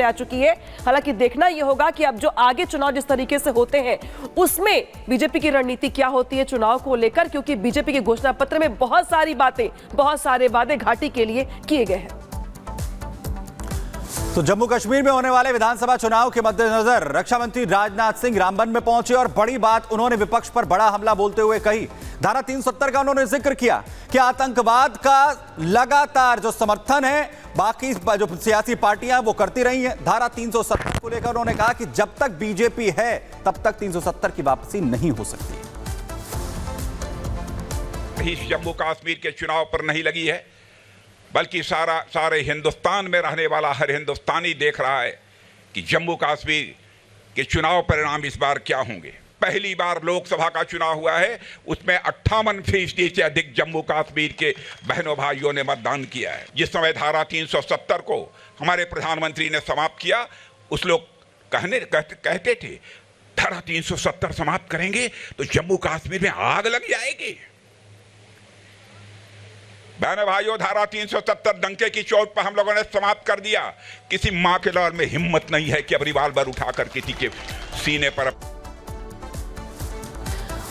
सामने आ चुकी है। हालांकि देखना यह होगा कि अब जो आगे चुनाव जिस तरीके से होते हैं उसमें बीजेपी की रणनीति क्या होती है चुनाव को लेकर, क्योंकि बीजेपी के घोषणा पत्र में बहुत सारी बातें, बहुत सारे वादे घाटी के लिए किए गए हैं। तो जम्मू कश्मीर में होने वाले विधानसभा चुनाव के मद्देनजर रक्षा मंत्री राजनाथ सिंह रामबन में पहुंचे और बड़ी बात उन्होंने विपक्ष पर बड़ा हमला बोलते हुए कही। धारा 370 का उन्होंने जिक्र किया कि आतंकवाद का लगातार जो समर्थन है बाकी जो सियासी पार्टियां वो करती रही हैं। धारा 370 को लेकर उन्होंने कहा कि जब तक बीजेपी है तब तक 370 की वापसी नहीं हो सकती। जम्मू कश्मीर के चुनाव पर नहीं लगी है, बल्कि सारे हिंदुस्तान में रहने वाला हर हिंदुस्तानी देख रहा है कि जम्मू कश्मीर के चुनाव परिणाम इस बार क्या होंगे। पहली बार लोकसभा का चुनाव हुआ है, उसमें 58% से अधिक जम्मू कश्मीर के बहनों भाइयों ने मतदान किया है। जिस समय धारा 370 को हमारे प्रधानमंत्री ने समाप्त किया, उस लोग कहते थे धारा 370 समाप्त करेंगे तो जम्मू कश्मीर में आग लग जाएगी। बहनों भाइयों, धारा 370 डंके की चोट पर हम लोगों ने समाप्त कर दिया। किसी मां के लाल में हिम्मत नहीं है कि अब रिवाल्वर उठाकर किसी के सीने पर।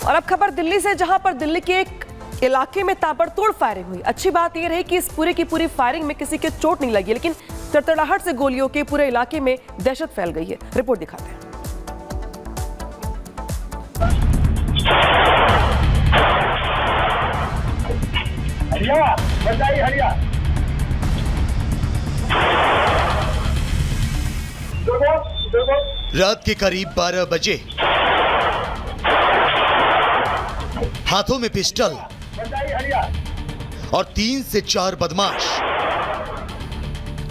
और अब खबर दिल्ली से, जहां पर दिल्ली के एक इलाके में ताबड़तोड़ फायरिंग हुई। अच्छी बात यह रही कि इस पूरे की पूरी फायरिंग में किसी के चोट नहीं लगी, लेकिन तड़तड़ाहट से गोलियों के पूरे इलाके में दहशत फैल गई है। रिपोर्ट दिखाते हैं। रात के करीब 12 बजे हाथों में पिस्टल और 3 से 4 बदमाश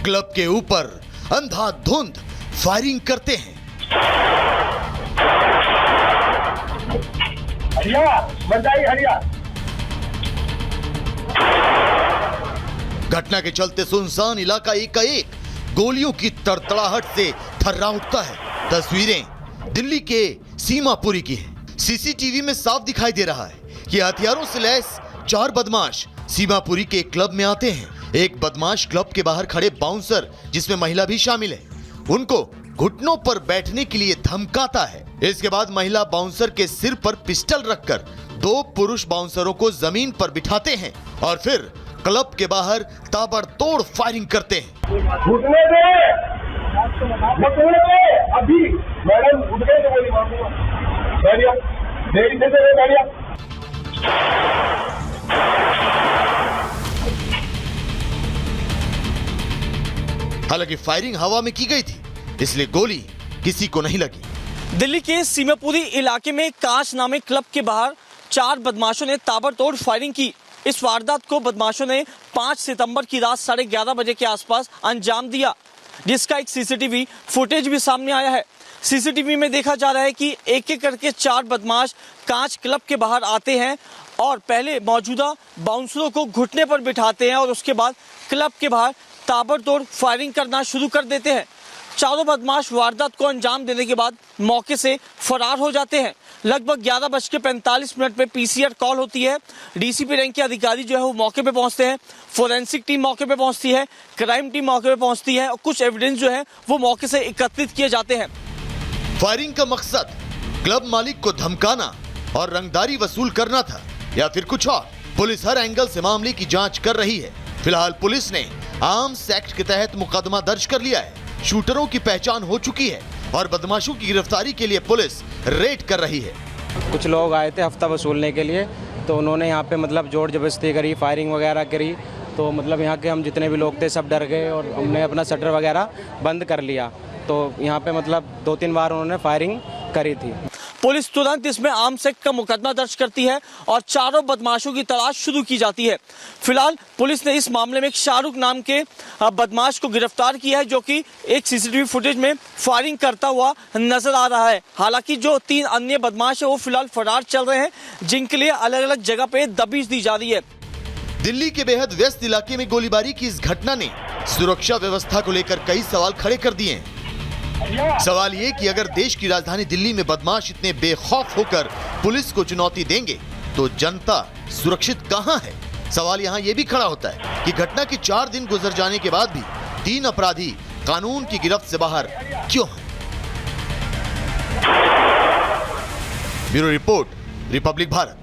क्लब के ऊपर अंधाधुंध फायरिंग करते हैं। घटना के चलते सुनसान इलाका एकाएक गोलियों की तड़तड़ाहट से थर्रा उठता है। तस्वीरें दिल्ली के सीमापुरी की हैं। सीसीटीवी में साफ दिखाई दे रहा है कि हथियारों से लैस 4 बदमाश सीमापुरी के क्लब में आते हैं। एक बदमाश क्लब के बाहर खड़े बाउंसर, जिसमें महिला भी शामिल है, उनको घुटनों पर बैठने के लिए धमकाता है। इसके बाद महिला बाउंसर के सिर पर पिस्टल रखकर 2 पुरुष बाउंसरों को जमीन पर बिठाते हैं और फिर क्लब के बाहर ताबड़तोड़ फायरिंग करते हैं। घुटने दे, अभी मैडम घुटने से गोली मारूंगा। देरी से बैठिए। हालांकि फायरिंग हवा में की गई थी, इसलिए गोली किसी को नहीं लगी। दिल्ली के सीमापुरी इलाके में कांच नामे क्लब के बाहर 4 बदमाशों ने ताबड़तोड़ फायरिंग की। इस वारदात को बदमाशों ने 5 सितंबर की रात 11:30 बजे के आसपास अंजाम दिया, जिसका एक सीसीटीवी फुटेज भी सामने आया है। सीसीटीवी में देखा जा रहा है कि एक एक करके 4 बदमाश कांच क्लब के बाहर आते हैं और पहले मौजूदा बाउंसरों को घुटने पर बिठाते हैं और उसके बाद क्लब के बाहर ताबड़तोड़ फायरिंग करना शुरू कर देते हैं। चारों बदमाश वारदात को अंजाम देने के बाद मौके से फरार हो जाते हैं। लगभग 11:45 पे पीसीआर कॉल होती है। डीसीपी रैंक के अधिकारी जो है वो मौके पे पहुंचते हैं, फोरेंसिक टीम मौके पे पहुंचती है, क्राइम टीम मौके पे पहुंचती है और कुछ एविडेंस जो है वो मौके से एकत्रित किए जाते हैं। फायरिंग का मकसद क्लब मालिक को धमकाना और रंगदारी वसूल करना था या फिर कुछ और। पुलिस हर एंगल से मामले की जांच कर रही है। फिलहाल पुलिस ने आर्म्स एक्ट के तहत मुकदमा दर्ज कर लिया है। शूटरों की पहचान हो चुकी है और बदमाशों की गिरफ्तारी के लिए पुलिस रेड कर रही है। कुछ लोग आए थे हफ्ता वसूलने के लिए, तो उन्होंने यहाँ पे मतलब जोर जबरदस्ती करी, फायरिंग वगैरह करी। तो मतलब यहाँ के हम जितने भी लोग थे सब डर गए और हमने अपना शटर वगैरह बंद कर लिया। तो यहाँ पे मतलब 2-3 बार उन्होंने फायरिंग करी थी। पुलिस तुरंत इसमें आर्म्स एक्ट का मुकदमा दर्ज करती है और चारों बदमाशों की तलाश शुरू की जाती है। फिलहाल पुलिस ने इस मामले में एक शाहरुख नाम के बदमाश को गिरफ्तार किया है, जो कि एक सीसीटीवी फुटेज में फायरिंग करता हुआ नजर आ रहा है। हालांकि जो 3 अन्य बदमाश है वो फिलहाल फरार चल रहे हैं, जिनके लिए अलग अलग जगह पे दबिश दी जा रही है। दिल्ली के बेहद व्यस्त इलाके में गोलीबारी की इस घटना ने सुरक्षा व्यवस्था को लेकर कई सवाल खड़े कर दिए हैं। सवाल ये कि अगर देश की राजधानी दिल्ली में बदमाश इतने बेखौफ होकर पुलिस को चुनौती देंगे तो जनता सुरक्षित कहां है। सवाल यहां यह भी खड़ा होता है कि घटना के 4 दिन गुजर जाने के बाद भी 3 अपराधी कानून की गिरफ्त से बाहर क्यों हैं? Bureau report, Republic Bharat.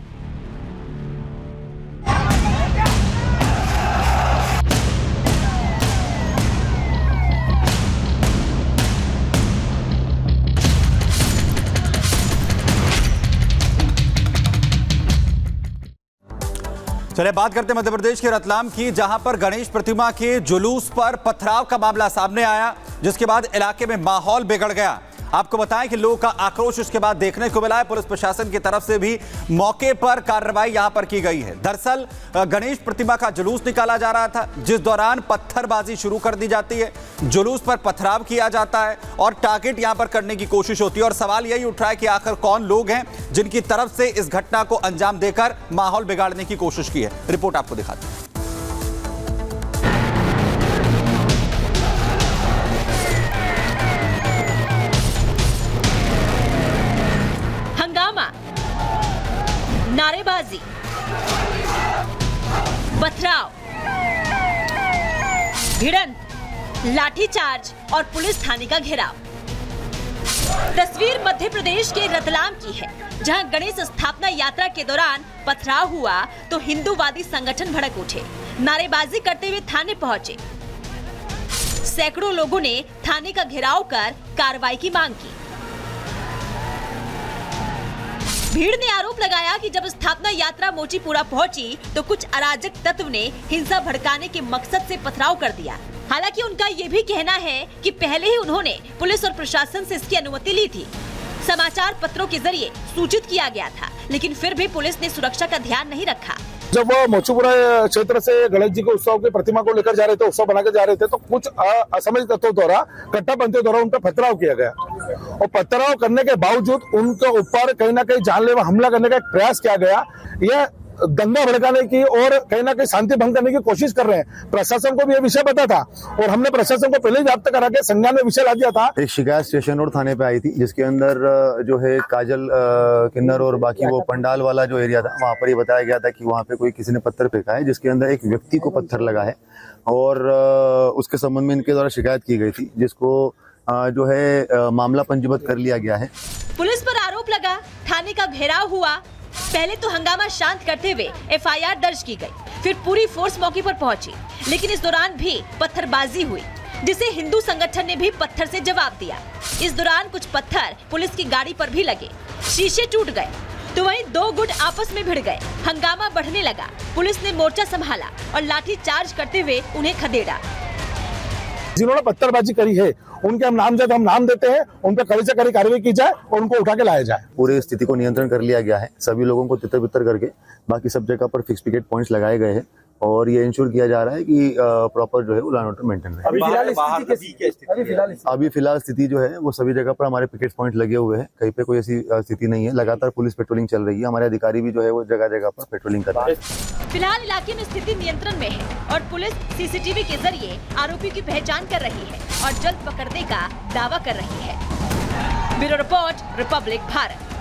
चलिए बात करते हैं मध्य प्रदेश के रतलाम की, जहां पर गणेश प्रतिमा के जुलूस पर पथराव का मामला सामने आया, जिसके बाद इलाके में माहौल बिगड़ गया। आपको बताएं कि लोगों का आक्रोश उसके बाद देखने को मिला है। पुलिस प्रशासन की तरफ से भी मौके पर कार्रवाई यहां पर की गई है। दरअसल गणेश प्रतिमा का जुलूस निकाला जा रहा था, जिस दौरान पत्थरबाजी शुरू कर दी जाती है, जुलूस पर पथराव किया जाता है और टारगेट यहां पर करने की कोशिश होती है। और सवाल यही उठ रहा है कि आखिर कौन लोग हैं जिनकी तरफ से इस घटना को अंजाम देकर माहौल बिगाड़ने की कोशिश की है। रिपोर्ट आपको दिखाते हैं। नारेबाजी, पथराव, भिड़ंत, लाठीचार्ज और पुलिस थाने का घेराव। तस्वीर मध्य प्रदेश के रतलाम की है, जहां गणेश स्थापना यात्रा के दौरान पथराव हुआ तो हिंदूवादी संगठन भड़क उठे, नारेबाजी करते हुए थाने पहुंचे। सैकड़ों लोगों ने थाने का घेराव कर कार्रवाई की मांग की। भीड़ ने आरोप लगाया कि जब स्थापना यात्रा मोचीपुरा पहुंची तो कुछ अराजक तत्व ने हिंसा भड़काने के मकसद से पथराव कर दिया। हालांकि उनका ये भी कहना है कि पहले ही उन्होंने पुलिस और प्रशासन से इसकी अनुमति ली थी। समाचार पत्रों के जरिए सूचित किया गया था, लेकिन फिर भी पुलिस ने सुरक्षा का ध्यान नहीं रखा। जब वो मोचीपुरा क्षेत्र से गणेश जी के उत्सव की प्रतिमा को लेकर जा रहे थे, उत्सव बना के जा रहे थे, तो कुछ असामाजिक तत्वों द्वारा, कट्टापंथियों द्वारा उन पर पथराव किया गया और पथराव करने के बावजूद उनके ऊपर कहीं ना कहीं जानलेवा हमला करने का एक प्रयास किया गया। यह दंगा भड़काने की और कहीं ना कहीं शांति भंग करने की कोशिश कर रहे हैं। प्रशासन को भी यह विषय पता था और हमने प्रशासन को पहले ही जाब्ता करा के संज्ञान में विषय ला दिया था। एक शिकायत स्टेशन रोड थाने पे आई थी, जिसके अंदर जो है काजल किन्नर और बाकी वो पंडाल वाला जो एरिया था, वहाँ पर ये बताया गया था कि वहाँ पे कोई किसी ने पत्थर फेंका है, जिसके अंदर एक व्यक्ति को पत्थर लगा है और उसके संबंध में इनके द्वारा शिकायत की गई थी, जिसको जो है मामला पंजीबद्ध कर लिया गया है। पुलिस पर आरोप लगा, थाने का घेराव हुआ। पहले तो हंगामा शांत करते हुए एफआईआर दर्ज की गई, फिर पूरी फोर्स मौके पर पहुंची, लेकिन इस दौरान भी पत्थरबाजी हुई, जिसे हिंदू संगठन ने भी पत्थर से जवाब दिया। इस दौरान कुछ पत्थर पुलिस की गाड़ी पर भी लगे, शीशे टूट गए, तो वहीं दो गुट आपस में भिड़ गए। हंगामा बढ़ने लगा, पुलिस ने मोर्चा संभाला और लाठी चार्ज करते हुए उन्हें खदेड़ा। जिन्होंने पत्थरबाजी करी है उनके हम नाम देते हैं, उन पर कड़ी से कड़ी कार्रवाई की जाए और उनको उठा के लाया जाए। पूरी स्थिति को नियंत्रण कर लिया गया है, सभी लोगों को तितर बितर करके बाकी सब जगह पर फिक्स पिकेट पॉइंट्स लगाए गए हैं और ये इंश्योर किया जा रहा है कि प्रॉपर जो है लॉ एंड ऑर्डर मेंटेन रहे। अभी फिलहाल स्थिति जो है वो सभी जगह पर हमारे पिकेट पॉइंट लगे हुए हैं, कहीं पे कोई ऐसी स्थिति नहीं है। लगातार पुलिस पेट्रोलिंग चल रही है, हमारे अधिकारी भी जो है वो जगह जगह पर पेट्रोलिंग कर रहे हैं। फिलहाल इलाके में स्थिति नियंत्रण में है और पुलिस सीसीटीवी के जरिए आरोपियों की पहचान कर रही है और जल्द पकड़ने का दावा कर रही है। Bureau report, Republic Bharat.